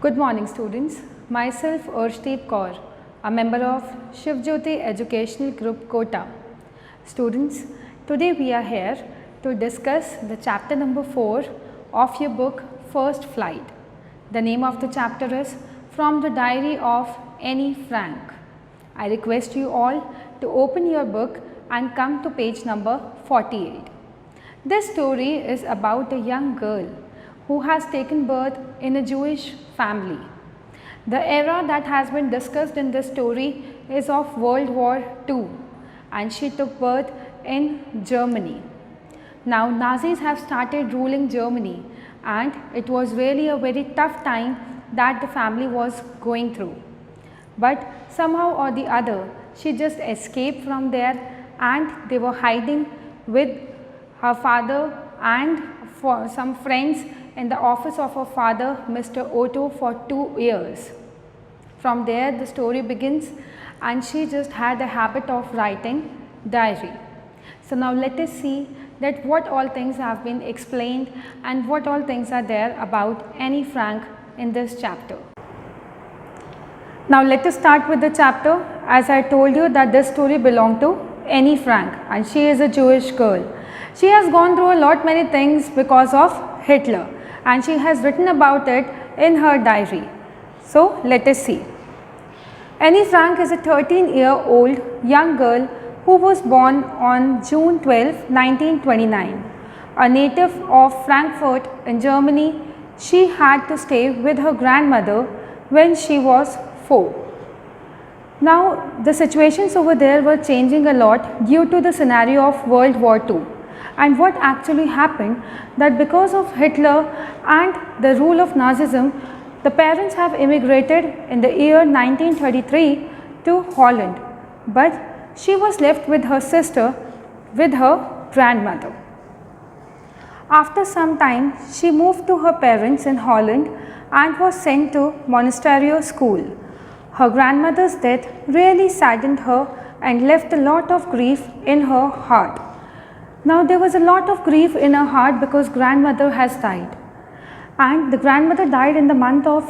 Good morning students. Myself Arshdeep Kaur, a member of Shivjyoti Educational Group Kota. Students, today we are here to discuss the chapter number 4 of your book First Flight. The name of the chapter is From the Diary of Annie Frank. I request you all to open your book and come to page number 48. This story is about a young girl who has taken birth in a Jewish family. The era that has been discussed in this story is of World War II, and she took birth in Germany. Now Nazis have started ruling Germany, and it was really a very tough time that the family was going through. But somehow or the other, she just escaped from there, and they were hiding with her father and for some friends in the office of her father, Mr. Otto, for 2 years. From there the story begins, and she just had a habit of writing diary. So now let us see that what all things have been explained and what all things are there about Annie Frank in this chapter. Now let us start with the chapter. As I told you that this story belonged to Annie Frank, and she is a Jewish girl. She has gone through a lot many things because of Hitler, and she has written about it in her diary. So let us see. Annie Frank is a 13-year-old young girl who was born on June 12, 1929. A native of Frankfurt in Germany, she had to stay with her grandmother when she was 4. Now the situations over there were changing a lot due to the scenario of World War II. And what actually happened, that because of Hitler and the rule of Nazism, the parents have immigrated in the year 1933 to Holland, but she was left with her sister with her grandmother. After some time, she moved to her parents in Holland and was sent to Monasterio school. Her grandmother's death really saddened her and left a lot of grief in her heart. Now there was a lot of grief in her heart because grandmother has died, and the grandmother died in the month of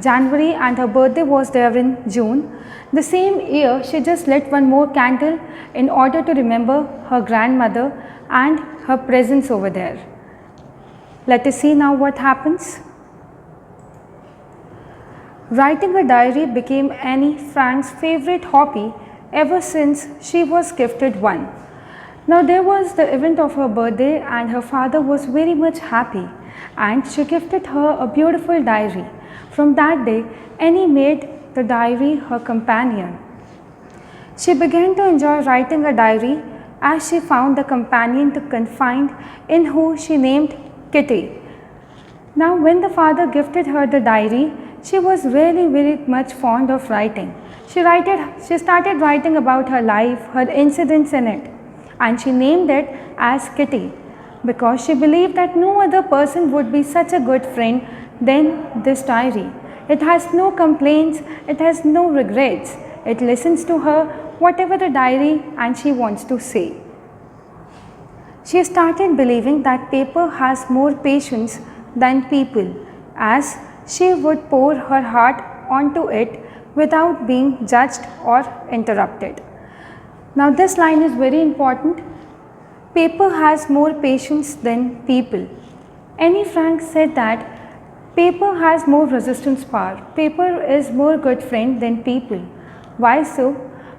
January and her birthday was there in June. The same year she just lit one more candle in order to remember her grandmother and her presence over there. Let us see now what happens. Writing a diary became Annie Frank's favorite hobby ever since she was gifted one. Now there was the event of her birthday, and her father was very much happy, and she gifted her a beautiful diary. From that day, Annie made the diary her companion. She began to enjoy writing a diary as she found a companion to confide in who she named Kitty. Now when the father gifted her the diary, she was really very much fond of writing. She started writing about her life, her incidents in it, and she named it as Kitty because she believed that no other person would be such a good friend than this diary. It has no complaints, it has no regrets. It listens to her whatever the diary and she wants to say. She started believing that paper has more patience than people, as she would pour her heart onto it without being judged or interrupted. Now this line is very important. Paper has more patience than people. Annie Frank said that paper has more resistance power. Paper is more good friend than people. Why so?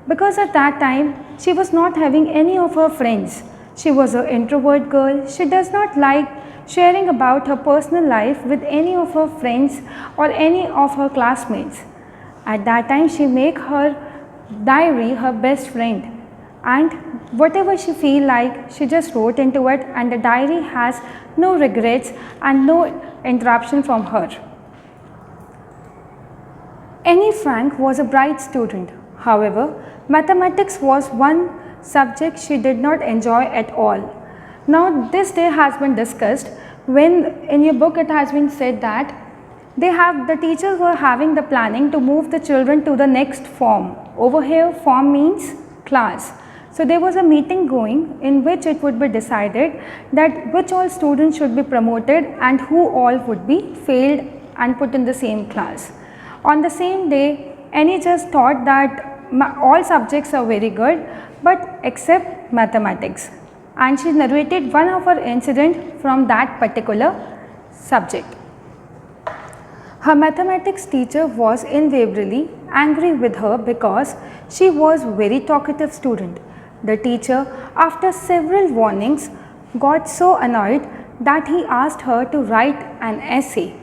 Because at that time she was not having any of her friends. She was an introvert girl. She does not like sharing about her personal life with any of her friends or any of her classmates. At that time she made her diary her best friend, and whatever she feel like she just wrote into it, and the diary has no regrets and no interruption from her. Annie Frank was a bright student. However, mathematics was one subject she did not enjoy at all. Now this day has been discussed when in your book it has been said that the teachers were having the planning to move the children to the next form. Over here form means class. So there was a meeting going in which it would be decided that which all students should be promoted and who all would be failed and put in the same class. On the same day, Annie just thought that all subjects are very good, but except mathematics, and she narrated one of her incident from that particular subject. Her mathematics teacher was invariably angry with her because she was very talkative student. The teacher, after several warnings, got so annoyed that he asked her to write an essay.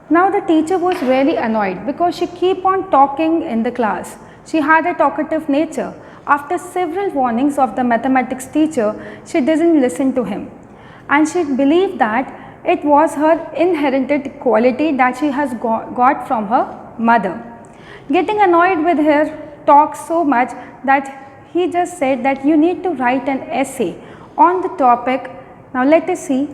Now the teacher was really annoyed because she kept on talking in the class. She had a talkative nature. After several warnings of the mathematics teacher, she didn't listen to him, and she believed that it was her inherited quality that she has got from her mother. Getting annoyed with her talk so much that he just said that you need to write an essay on the topic. Now let us see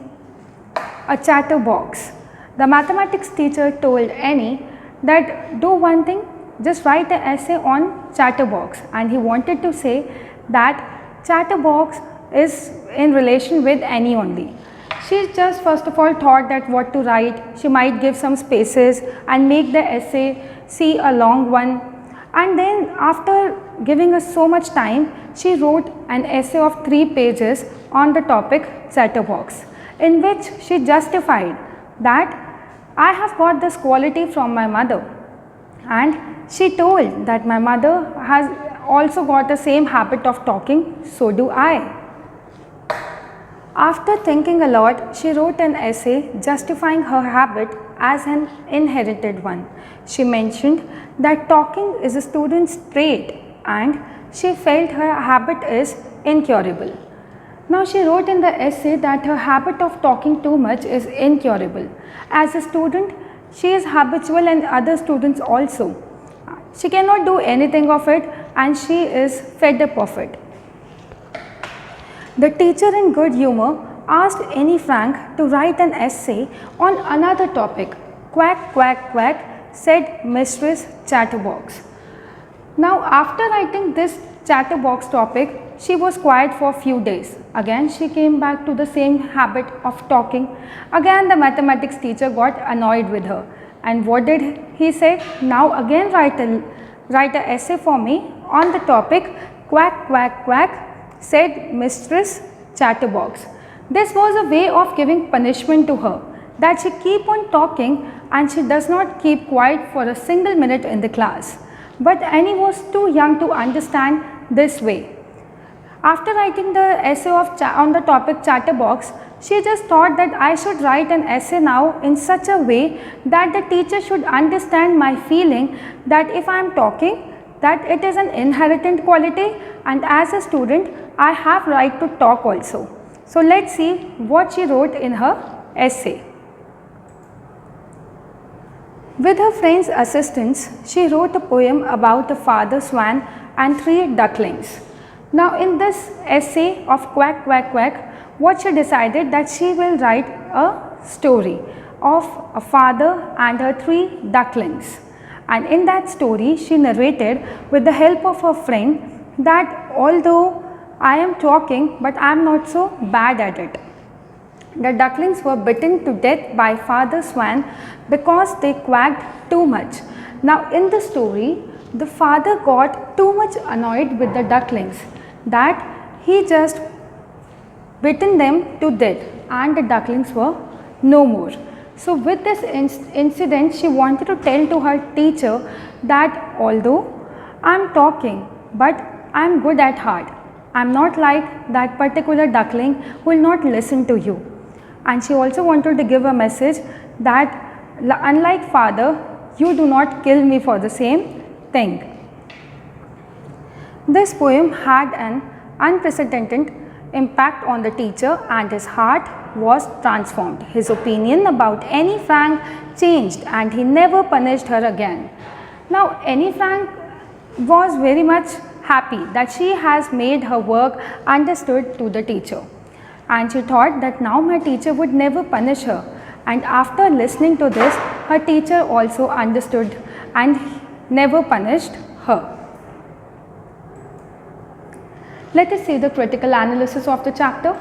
a chatterbox. The mathematics teacher told Annie that do one thing, just write an essay on chatterbox, and he wanted to say that chatterbox is in relation with Annie only. She just first of all thought that what to write. She might give some spaces and make the essay see a long one, and then after giving us so much time, she wrote an essay of 3 pages on the topic chatterbox, in which she justified that I have got this quality from my mother, and she told that my mother has also got the same habit of talking, so do I. After thinking a lot, she wrote an essay justifying her habit as an inherited one. She mentioned that talking is a student's trait, and she felt her habit is incurable. Now she wrote in the essay that her habit of talking too much is incurable. As a student, she is habitual, and other students also. She cannot do anything of it, and she is fed up of it. The teacher in good humor asked Annie Frank to write an essay on another topic. Quack, quack, quack, said Mistress Chatterbox. Now after writing this chatterbox topic, she was quiet for a few days. Again she came back to the same habit of talking. Again the mathematics teacher got annoyed with her. And what did he say? Now again write an essay for me on the topic quack, quack, quack, said Mistress Chatterbox. This was a way of giving punishment to her, that she keep on talking and she does not keep quiet for a single minute in the class. But Annie was too young to understand this way. After writing the essay on the topic chatterbox, she just thought that I should write an essay now in such a way that the teacher should understand my feeling that if I am talking, that it is an inherent quality, and as a student I have right to talk also. So let's see what she wrote in her essay. With her friend's assistance, she wrote a poem about a father swan and 3 ducklings. Now in this essay of quack, quack, quack, what she decided that she will write a story of a father and her 3 ducklings. And in that story, she narrated with the help of her friend that although I am talking, but I am not so bad at it. The ducklings were bitten to death by Father Swan because they quacked too much. Now in the story, the father got too much annoyed with the ducklings that he just bitten them to death, and the ducklings were no more. So with this incident, she wanted to tell to her teacher that although I am talking, but I am good at heart. I am not like that particular duckling who will not listen to you. And she also wanted to give a message that unlike father, you do not kill me for the same thing. This poem had an unprecedented impact on the teacher, and his heart was transformed. His opinion about Annie Frank changed, and he never punished her again. Now Annie Frank was very much happy that she has made her work understood to the teacher, and she thought that now my teacher would never punish her. And after listening to this, her teacher also understood and never punished her. Let us see the critical analysis of the chapter.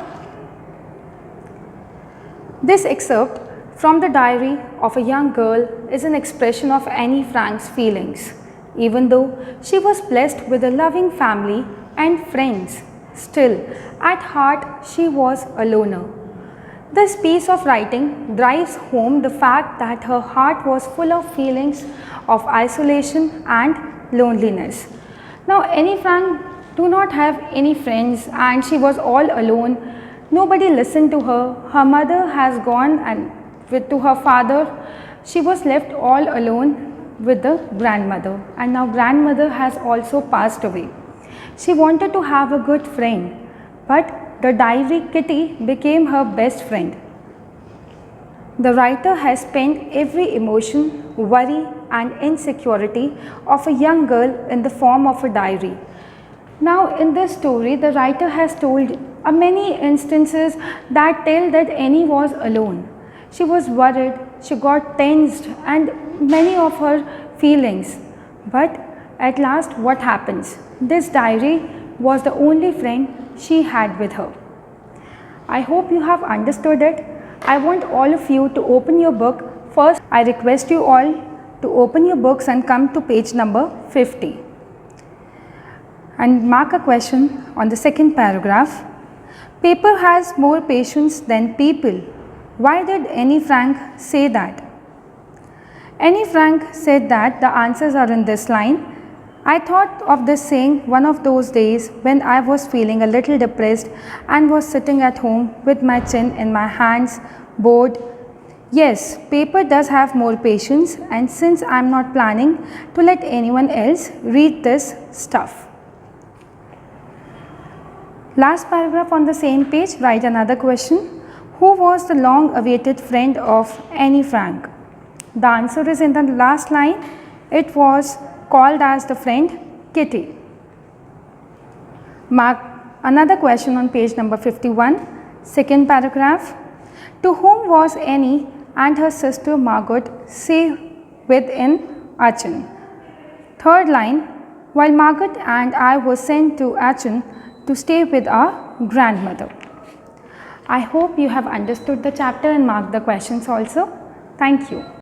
This excerpt from the diary of a young girl is an expression of Annie Frank's feelings. Even though she was blessed with a loving family and friends, still, at heart, she was a loner. This piece of writing drives home the fact that her heart was full of feelings of isolation and loneliness. Now, Annie Frank do not have any friends and she was all alone. Nobody listened to her. Her mother has gone and to her father. She was left all alone with the grandmother, and now grandmother has also passed away. She wanted to have a good friend, but the diary Kitty became her best friend. The writer has spent every emotion, worry and insecurity of a young girl in the form of a diary. Now in this story, the writer has told many instances that tell that Annie was alone. She was worried, she got tensed and many of her feelings. But at last what happens? This diary was the only friend she had with her. I hope you have understood it. I want all of you to open your book. First, I request you all to open your books and come to page number 50. And mark a question on the second paragraph. Paper has more patience than people. Why did Annie Frank say that? Annie Frank said that the answers are in this line. I thought of this saying one of those days when I was feeling a little depressed and was sitting at home with my chin in my hands, bored. Yes, paper does have more patience, and since I am not planning to let anyone else read this stuff. Last paragraph on the same page, write another question. Who was the long-awaited friend of Annie Frank? The answer is in the last line. It was called as the friend Kitty. Mark another question on page number 51, second paragraph. To whom was Annie and her sister Margot stay with in Aachen? Third line. While Margot and I were sent to Aachen to stay with our grandmother. I hope you have understood the chapter and marked the questions also. Thank you.